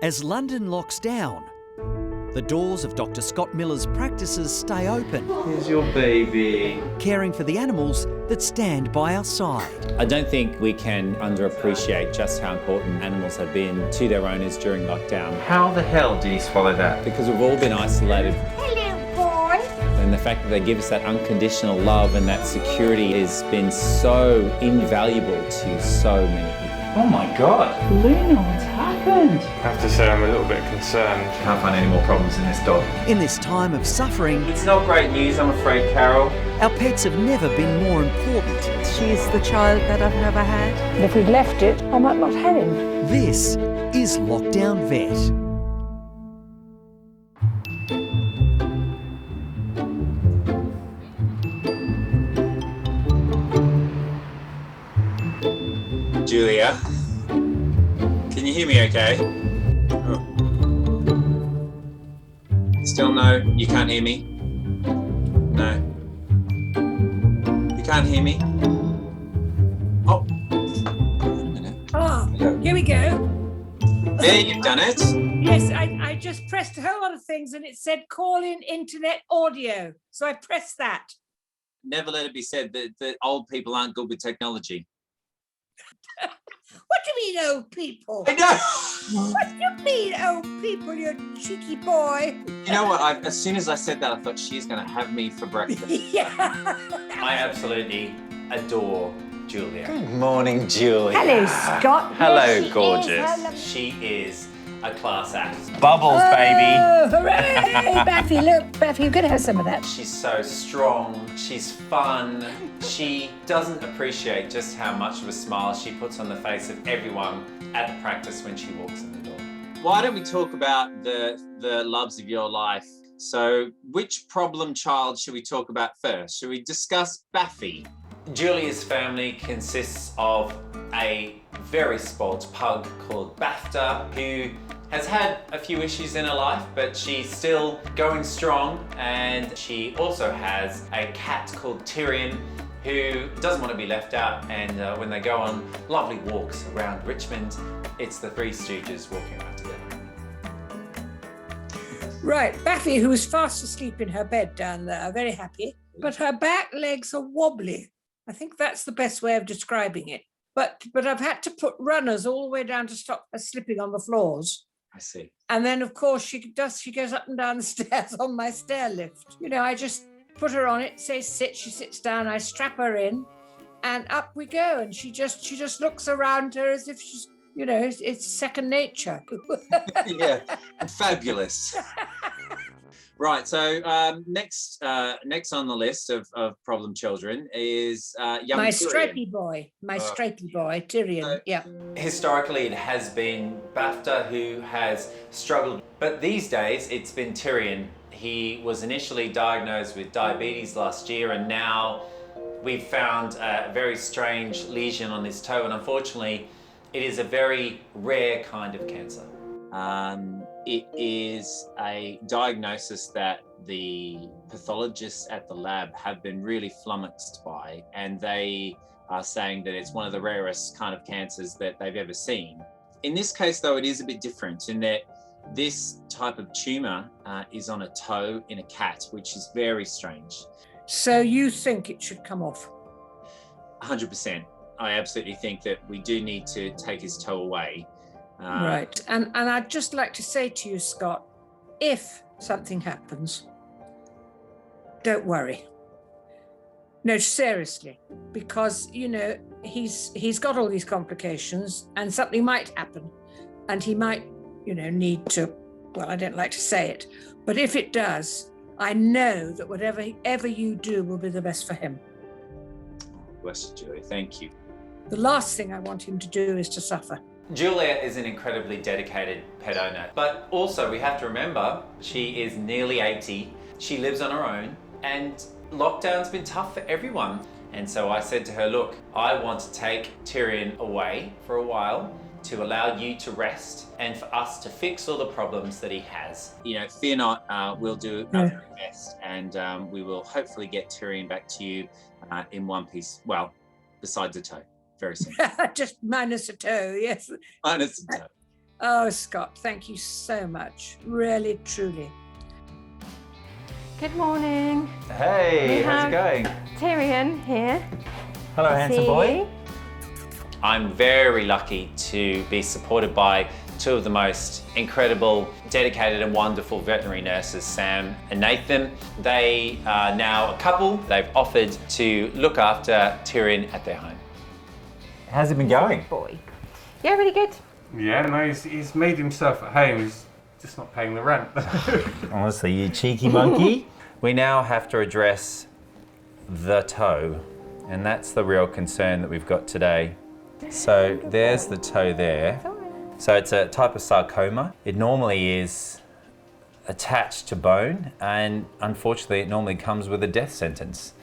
As London locks down, the doors of Dr. Scott Miller's practices stay open. Here's your baby. Caring for the animals that stand by our side. I don't think we can underappreciate just how important animals have been to their owners during lockdown. How the hell do you swallow that? Because we've all been isolated. Hello, boy. And the fact that they give us that unconditional love and that security has been so invaluable to so many people. Oh my God. Luna, what's happened? I have to say I'm a little bit concerned. Can't find any more problems in this dog. In this time of suffering, It's not great news, I'm afraid, Carol. our pets have never been more important. She's the child that I've never had. And if we'd left it, I might not have him. This is Lockdown Vet. Julia, can you hear me okay? Oh. Still no? You can't hear me? No. You can't hear me? Oh. Wait a minute. Oh, here we go. There, you've done it. Yes, I just pressed a whole lot of things and it said call in internet audio. So I pressed that. Never let it be said that old people aren't good with technology. What do you mean, old people? I know! What do you mean, old people, you cheeky boy? You know what? As soon as I said that, I thought she's going to have me for breakfast. Yeah. I absolutely adore Julia. Good morning, Julia. Hello, Scott. Hello, There she is. gorgeous. How lovely. She is a class act. Bubbles, baby. Oh, hooray, Baffy. Look, Baffy, you're going to have some of that. She's so strong, she's fun, she doesn't appreciate just how much of a smile she puts on the face of everyone at the practice when she walks in the door. Why don't we talk about the loves of your life? So which problem child should we talk about first? Should we discuss Baffy? Julia's family consists of a very spoilt pug called Bafta, who has had a few issues in her life, but she's still going strong. And she also has a cat called Tyrion, who doesn't want to be left out. And when they go on lovely walks around Richmond, it's the Three Stooges walking around together. Right, Baffy, who is fast asleep in her bed down there, very happy, but her back legs are wobbly. I think that's the best way of describing it. But I've had to put runners all the way down to stop her slipping on the floors. I see. And then, of course, she goes up and down the stairs on my stair lift. You know, I just put her on it, say sit, she sits down, I strap her in, and up we go. And she just looks around her as if she's, you know, it's second nature. Yeah, fabulous. Right, so next on the list of problem children is young my Tyrion. stripy boy, Tyrion, yeah. Historically, it has been Bafta who has struggled, but these days it's been Tyrion. He was initially diagnosed with diabetes last year, and now we've found a very strange lesion on his toe, and unfortunately, it is a very rare kind of cancer. It is a diagnosis that the pathologists at the lab have been really flummoxed by, and they are saying that it's one of the rarest kind of cancers that they've ever seen. In this case, though, it is a bit different in that this type of tumour is on a toe in a cat, which is very strange. So you think it should come off? 100%. I absolutely think that we do need to take his toe away. Right. And I'd just like to say to you, Scott, if something happens, don't worry. No, seriously, because, you know, he's got all these complications and something might happen and he might, you know, need to, well, I don't like to say it, but if it does, I know that whatever you do will be the best for him. Bless you, Julia. Thank you. The last thing I want him to do is to suffer. Julia is an incredibly dedicated pet owner, but also we have to remember she is nearly 80. She lives on her own, and lockdown's been tough for everyone. And so I said to her, look, I want to take Tyrion away for a while to allow you to rest and for us to fix all the problems that he has. You know, fear not, we'll do our very best, and we will hopefully get Tyrion back to you in one piece, well, besides a toe. Very simple. Just minus a toe, yes. Minus a toe. Oh, Scott, thank you so much. Really, truly. Good morning. Hey, We how's it going? Tyrion here. Hello, See handsome boy. you. I'm very lucky to be supported by two of the most incredible, dedicated and wonderful veterinary nurses, Sam and Nathan. They are now a couple. They've offered to look after Tyrion at their home. How's it been going? Boy. Yeah, really good. Yeah, no, he's made himself at home. He's just not paying the rent. Honestly, you cheeky monkey. We now have to address the toe, and that's the real concern that we've got today. So there's the toe there. So it's a type of sarcoma. It normally is attached to bone, and unfortunately it normally comes with a death sentence.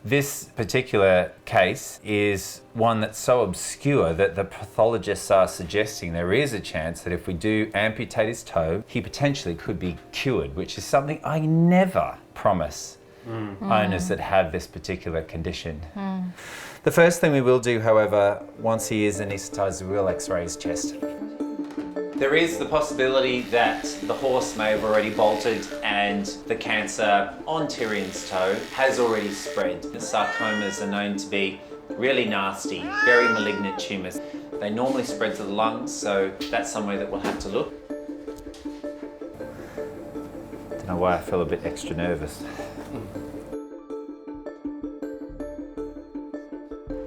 This particular case is one that's so obscure that the pathologists are suggesting there is a chance that if we do amputate his toe, he potentially could be cured, which is something I never promise owners that have this particular condition. The first thing we will do, however, once he is anaesthetised, we will x-ray his chest. There is the possibility that the horse may have already bolted and the cancer on Tyrion's toe has already spread. The sarcomas are known to be really nasty, very malignant tumours. They normally spread to the lungs, so that's somewhere that we'll have to look. Don't know why I feel a bit extra nervous.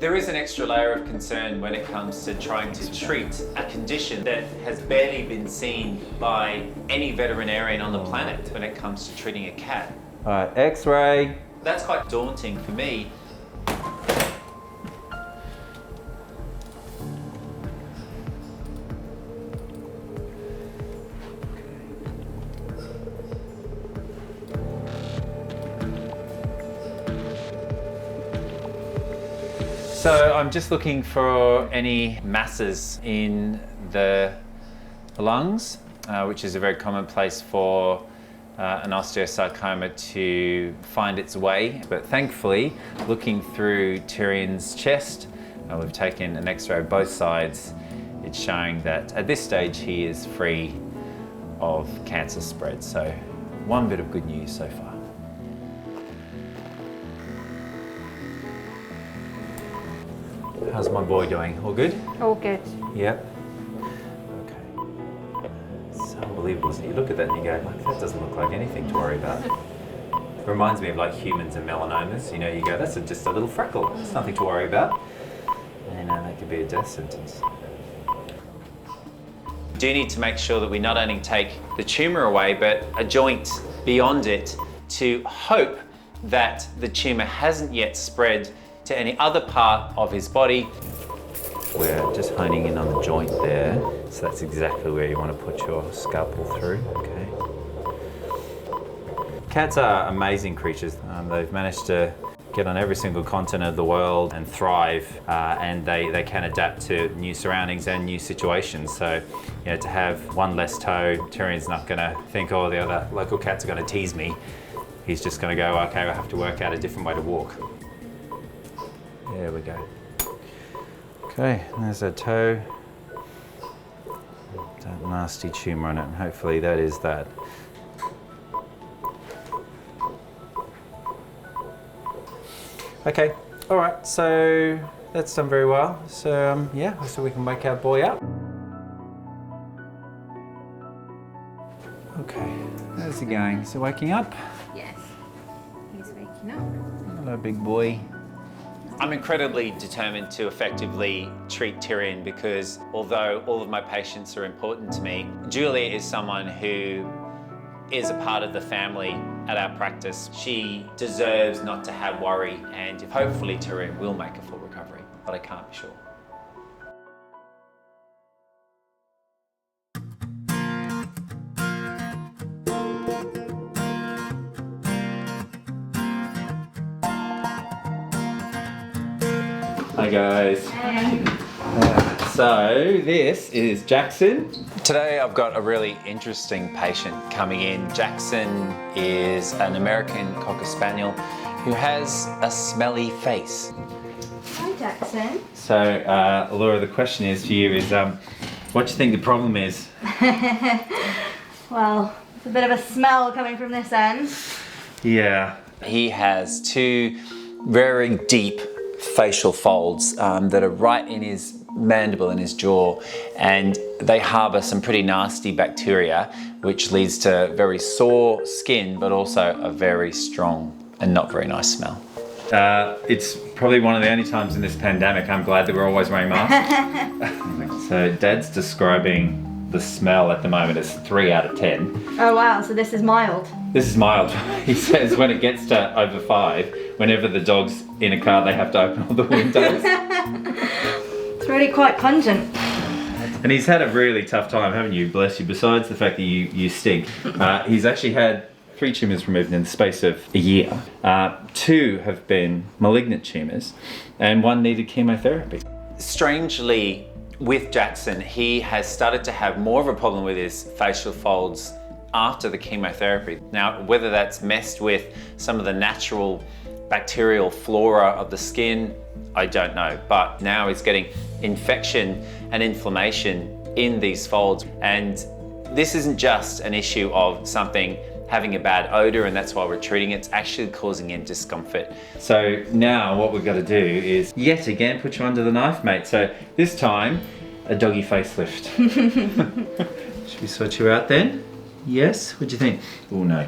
There is an extra layer of concern when it comes to trying to treat a condition that has barely been seen by any veterinarian on the planet when it comes to treating a cat. All right, x-ray. That's quite daunting for me. So I'm just looking for any masses in the lungs, which is a very common place for an osteosarcoma to find its way. But thankfully, looking through Tyrion's chest, we've taken an x-ray of both sides. It's showing that at this stage he is free of cancer spread. So one bit of good news so far. How's my boy doing? All good? All good. Yep. Okay. It's unbelievable, isn't it? You look at that and you go, like, that doesn't look like anything to worry about. It reminds me of like humans and melanomas. You know, you go, that's just a little freckle. It's nothing to worry about. And that could be a death sentence. We do need to make sure that we not only take the tumour away, but a joint beyond it to hope that the tumour hasn't yet spread to any other part of his body. We're just honing in on the joint there. So that's exactly where you want to put your scalpel through, okay. Cats are amazing creatures. They've managed to get on every single continent of the world and thrive, and they can adapt to new surroundings and new situations. So, you know, to have one less toe, Tyrion's not gonna think, oh, the other local cats are gonna tease me. He's just gonna go, okay, I have to work out a different way to walk. There we go. Okay, there's a toe. That nasty tumour on it, and hopefully that is that. Okay, all right, so that's done very well. So yeah, so we can wake our boy up. Okay, how's he going? Is he waking up? Yes. He's waking up. Hello, big boy. I'm incredibly determined to effectively treat Tyrion because although all of my patients are important to me, Julia is someone who is a part of the family at our practice. She deserves not to have worry, and hopefully Tyrion will make a full recovery, but I can't be sure. Hi guys. So this is Jackson. Today I've got a really interesting patient coming in. Jackson is an American Cocker Spaniel who has a smelly face. Hi, Jackson. So Laura, the question is for you is, What do you think the problem is? Well, it's a bit of a smell coming from this end. Yeah. He has two very deep facial folds that are right in his mandible, in his jaw, and they harbour some pretty nasty bacteria, which leads to very sore skin, but also a very strong and not very nice smell. It's probably one of the only times in this pandemic I'm glad that we're always wearing masks. So Dad's describing the smell at the moment as 3 out of 10. Oh wow, so this is mild. This is mild. He says when it gets to over 5, whenever the dog's in a car, they have to open all the windows. It's really quite pungent. And he's had a really tough time, haven't you? Bless you. Besides the fact that you stink, he's actually had 3 tumours removed in the space of a year. 2 have been malignant tumours, and 1 needed chemotherapy. Strangely, with Jackson, he has started to have more of a problem with his facial folds after the chemotherapy. Now, whether that's messed with some of the natural bacterial flora of the skin, I don't know, but now he's getting infection and inflammation in these folds, and this isn't just an issue of something having a bad odor and that's why we're treating it. It's actually causing him discomfort. So now what we've got to do is yet again put you under the knife, mate. So this time, a doggy facelift. Should we sort you out then? Yes? What do you think? Oh no.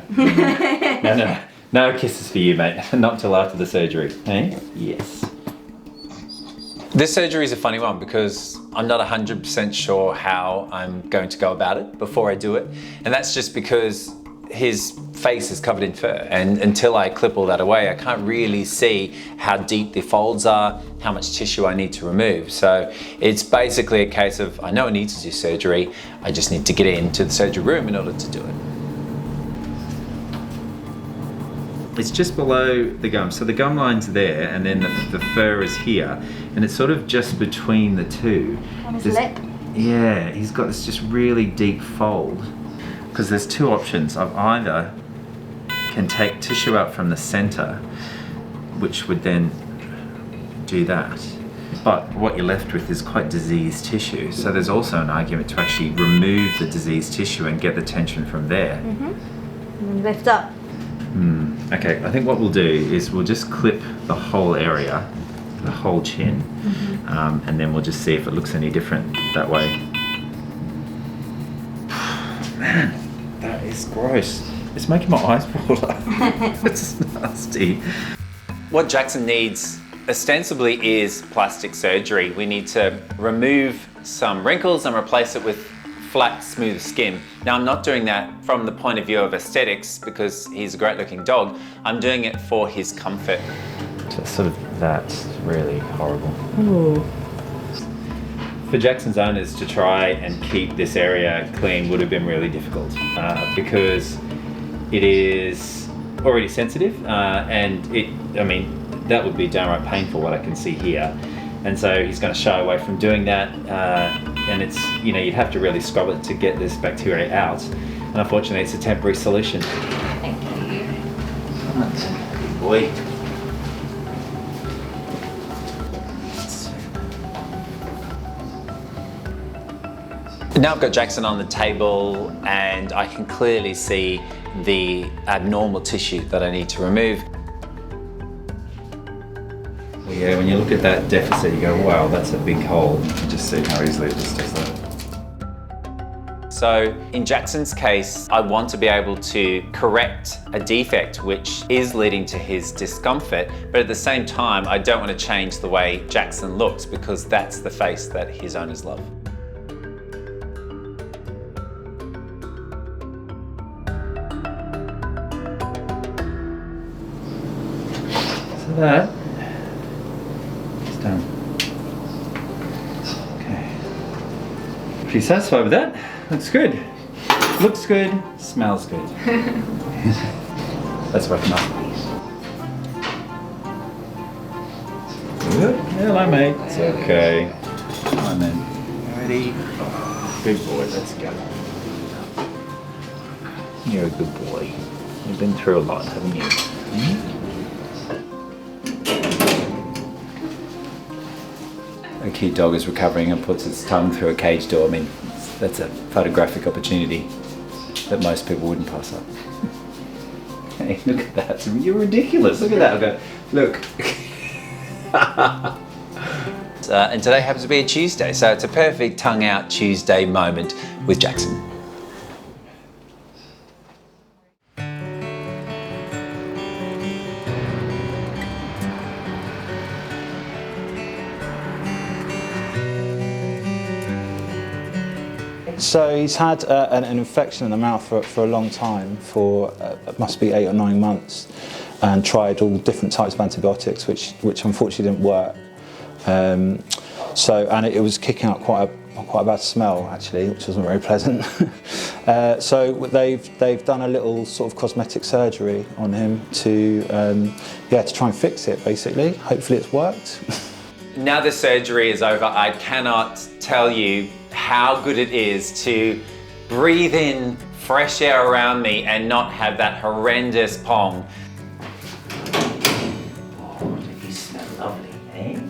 No kisses for you, mate. Not until after the surgery. Hey? Yes. This surgery is a funny one because I'm not 100% sure how I'm going to go about it before I do it. And that's just because his face is covered in fur, and until I clip all that away, I can't really see how deep the folds are, how much tissue I need to remove. So it's basically a case of, I know I need to do surgery, I just need to get into the surgery room in order to do it. It's just below the gum. So the gum line's there, and then the fur is here, and it's sort of just between the two. On his lip? Yeah, he's got this just really deep fold. Because there's 2 options. I've either can take tissue out from the center, which would then do that. But what you're left with is quite diseased tissue. So there's also an argument to actually remove the diseased tissue and get the tension from there. Mm-hmm. And lift up. Okay, I think what we'll do is we'll just clip the whole area, the whole chin, and then we'll just see if it looks any different that way. Man, that is gross. It's making my eyes water. It's nasty. What Jackson needs ostensibly is plastic surgery. We need to remove some wrinkles and replace it with flat, smooth skin. Now, I'm not doing that from the point of view of aesthetics because he's a great looking dog. I'm doing it for his comfort. So sort of that's really horrible. Ooh. For Jackson's owners to try and keep this area clean would have been really difficult because it is already sensitive and that would be downright painful, what I can see here. And so he's going to shy away from doing that, and it's, you'd have to really scrub it to get this bacteria out. And unfortunately, it's a temporary solution. Thank you. Good boy. Now I've got Jackson on the table and I can clearly see the abnormal tissue that I need to remove. Well, yeah, when you look at that deficit, you go, wow, that's a big hole. You can just see how easily it just does that. So in Jackson's case, I want to be able to correct a defect which is leading to his discomfort, but at the same time, I don't want to change the way Jackson looks because that's the face that his owners love. So that is done. Okay. Pretty satisfied with that? Looks good. Looks good, smells good. Let's wrap him up. Good. Hello, mate. It's okay. Come on then. Ready? Good boy, let's go. You're a good boy. You've been through a lot, haven't you? cute dog is recovering and puts its tongue through a cage door. I mean, that's a photographic opportunity that most people wouldn't pass up. Hey, look at that. You're ridiculous. Look at that. I'll go, look. And today happens to be a Tuesday, so it's a perfect tongue out Tuesday moment with Jackson. So he's had an infection in the mouth for a long time, for it must be 8 or 9 months, and tried all different types of antibiotics, which unfortunately didn't work. And it was kicking out quite a bad smell actually, which wasn't very pleasant. So they've done a little sort of cosmetic surgery on him to try and fix it basically. Hopefully it's worked. Now the surgery is over, I cannot tell you how good it is to breathe in fresh air around me and not have that horrendous pong. Oh, you smell lovely, eh?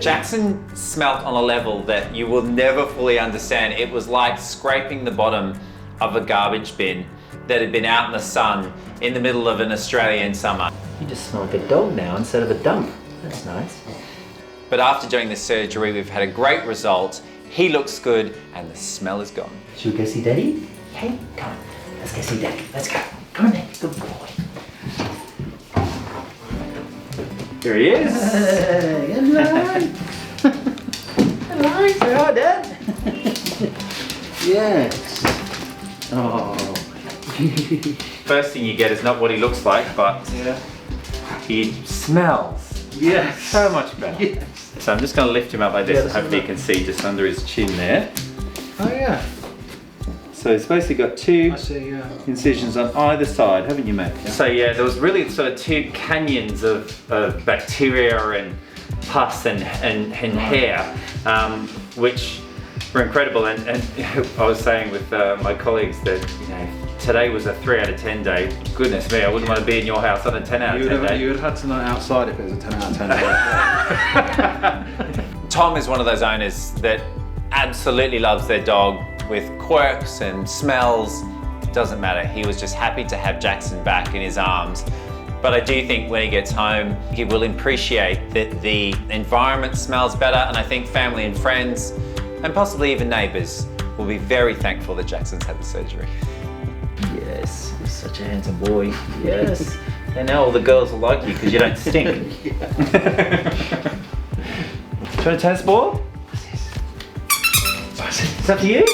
Jackson smelt on a level that you will never fully understand. It was like scraping the bottom of a garbage bin that had been out in the sun in the middle of an Australian summer. You just smell like a dog now instead of a dump. That's nice. But after doing the surgery, we've had a great result. He looks good and the smell is gone. Should we go see Daddy? Hey, come on. Let's go see Daddy. Let's go. Come on then. Good boy. Here he is. Hello. Hello. Say hi, Dad. Yes. Oh. First thing you get is not what he looks like, but he smells. Yes. So much better. Yes. So I'm just going to lift him up like this, and hopefully you can see just under his chin there. Oh yeah. So he's basically got two incisions on either side, haven't you, mate? Yeah. So yeah, there was really sort of two canyons of bacteria and pus and hair, which were incredible. And I was saying with my colleagues that, you know, today was a 3 out of 10 day. Goodness me, I wouldn't want to be in your house on a 10 out of 10 day. You would have had to know outside if it was a 10 out of 10 day. Tom is one of those owners that absolutely loves their dog with quirks and smells. Doesn't matter. He was just happy to have Jackson back in his arms. But I do think when he gets home, he will appreciate that the environment smells better, and I think family and friends, and possibly even neighbours, will be very thankful that Jackson's had the surgery. Yes, you're such a handsome boy. Yes. And now all the girls will like you because you don't stink. Do you want a tennis ball? It's up to you.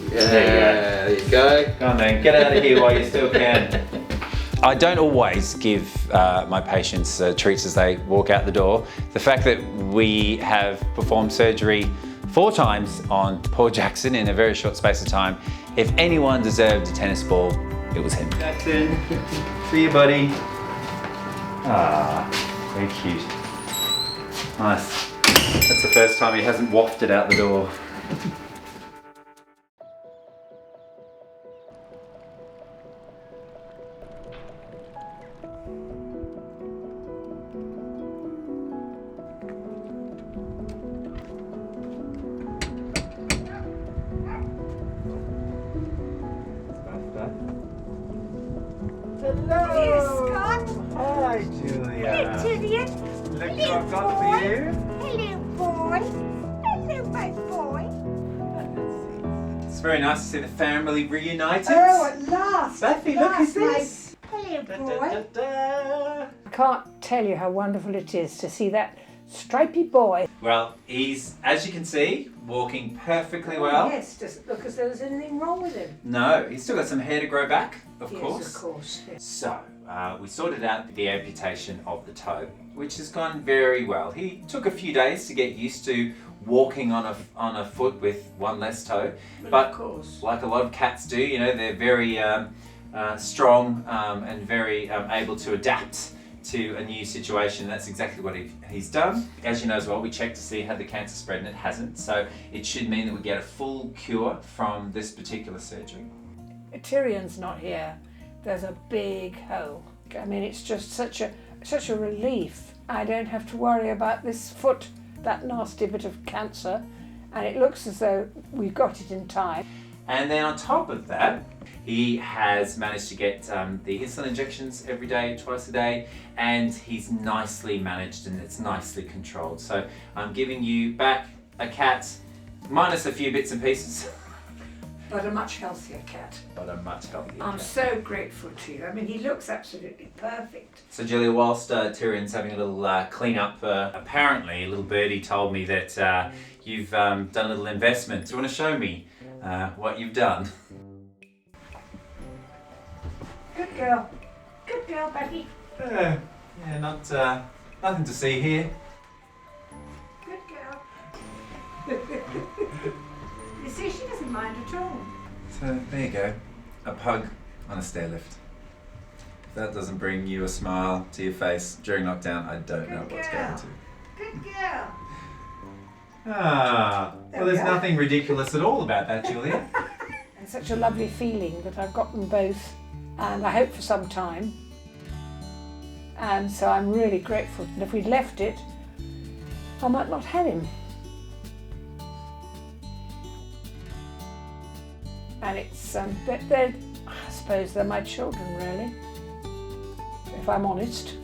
There you go. Come on then, get out of here while you still can. I don't always give my patients treats as they walk out the door. The fact that we have performed surgery 4 times on poor Jackson in a very short space of time, if anyone deserved a tennis ball, it was him. Jackson, see you, buddy. Ah, very cute. Nice. That's the first time he hasn't wafted out the door. Hello, Scott. Hi, Julia. Hello, Tyrion. Look what I've got for you. Hello, boy. Hello, my boy. It's very nice to see the family reunited. Oh, at last. Bethy, look at this. Hello, boy. I can't tell you how wonderful it is to see that stripy boy. Well, he's, as you can see, walking perfectly well. Yes, doesn't look as though there's anything wrong with him. No, he's still got some hair to grow back, of Yes, course. of course. Yes. So, we sorted out the amputation of the toe, which has gone very well. He took a few days to get used to walking on a foot with one less toe, but of course, like a lot of cats do, you know, they're very strong and very able to adapt to a new situation. That's exactly what he's done. As you know as well, we checked to see had the cancer spread and it hasn't, so it should mean that we get a full cure from this particular surgery. Tyrion's not here. There's a big hole. I mean, it's just such a relief I don't have to worry about this foot, that nasty bit of cancer, and it looks as though we got it in time. And then on top of that, he has managed to get the insulin injections every day, twice a day, and he's nicely managed and it's nicely controlled. So I'm giving you back a cat, minus a few bits and pieces. But a much healthier cat. But a much healthier I'm cat. so grateful to you. I mean, he looks absolutely perfect. So Julia, whilst Tyrion's having a little clean up, apparently a little birdie told me that you've done a little investment. Do you want to show me what you've done? Good girl. Good girl, Betty. Yeah, nothing to see here. Good girl. You see, she doesn't mind at all. So there you go, a pug on a stair lift. If that doesn't bring you a smile to your face during lockdown, I don't know what's going to. Good girl. Ah, well, there's nothing ridiculous at all about that, Julia. It's such a lovely feeling that I've got them both, and I hope for some time. And so I'm really grateful. And if we'd left it, I might not have him. And it's, I suppose they're my children, really, if I'm honest.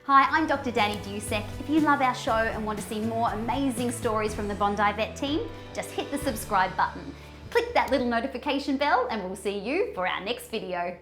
Hi, I'm Dr. Danny Dusek. If you love our show and want to see more amazing stories from the Bondi Vet team, just hit the subscribe button. Click that little notification bell and we'll see you for our next video.